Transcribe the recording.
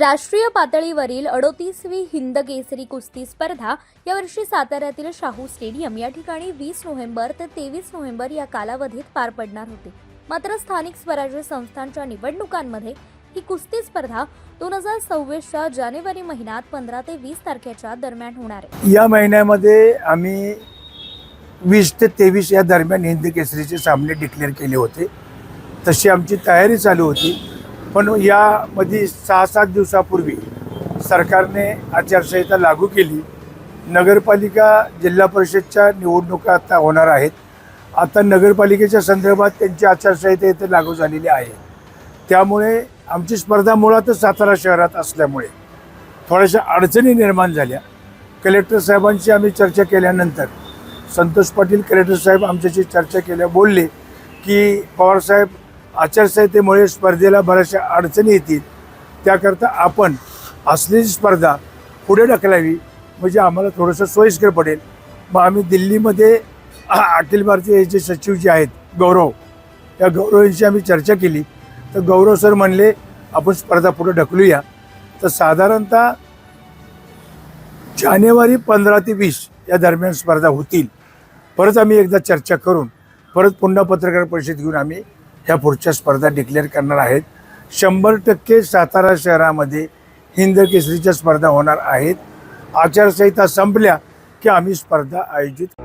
राष्ट्रीय पातळीवरील 38वी हिंद केसरी कुस्ती स्पर्धा यावर्षी साताऱ्यातील शाहू स्टेडियम या ठिकाणी 20 नोव्हेंबर ते 23 नोव्हेंबर या कालावधीत पार पडणार होती। मात्र स्थानिक स्वराज्य संस्थांच्या निवडणुकांमध्ये ही कुस्ती स्पर्धा 2026च्या जानेवारी महिन्यात 15 ते 20 तारखेच्या दरम्यान होणार आहे। या महिन्यामध्ये आम्ही 20 ते 23 या दरम्यान हिंद केसरीचे सामने डिक्लेअर केले होते। तशी आमची तयारी चालू होती, पण यामध्ये 6-7 दिवसापूर्वी सरकारने आचारसंहिता लागू केली। नगरपालिका जिल्हा परिषदच्या निवडणुका आता होणार आहेत। आता नगरपालिकेच्या संदर्भात त्यांची आचारसंहिता इथे लागू झालेली आहे। त्यामुळे आमची स्पर्धा मुळातच सातारा शहरात असल्यामुळे थोड्याशा अडचणी निर्माण झाल्या। कलेक्टर साहेबांशी आम्ही चर्चा केल्यानंतर संतोष पाटील कलेक्टर साहेब आमच्याशी चर्चा केल्या बोलले की पवारसाहेब आचारसंहितेमुळे स्पर्धेला बऱ्याचशा अडचणी येतील, त्याकरता आपण असलेली स्पर्धा पुढे ढकलावी म्हणजे आम्हाला थोडंसं सोयीस्कर पडेल। मग आम्ही दिल्लीमध्ये अखिल भारतीय याचे सचिव जे आहेत गौरव, त्या गौरव यांची आम्ही चर्चा केली तर गौरव सर म्हणले आपण स्पर्धा पुढे ढकलूया। तर साधारणतः जानेवारी 15 ते 20 या दरम्यान स्पर्धा होतील। परत आम्ही एकदा चर्चा करून परत पुन्हा पत्रकार परिषद घेऊन आम्ही ह्या पुढच्या स्पर्धा डिक्लेअर करणार आहेत। 100% सातारा शहरामध्ये हिंद केसरीच्या स्पर्धा होणार आहेत। आचारसंहिता संपल्या की आम्ही स्पर्धा आयोजित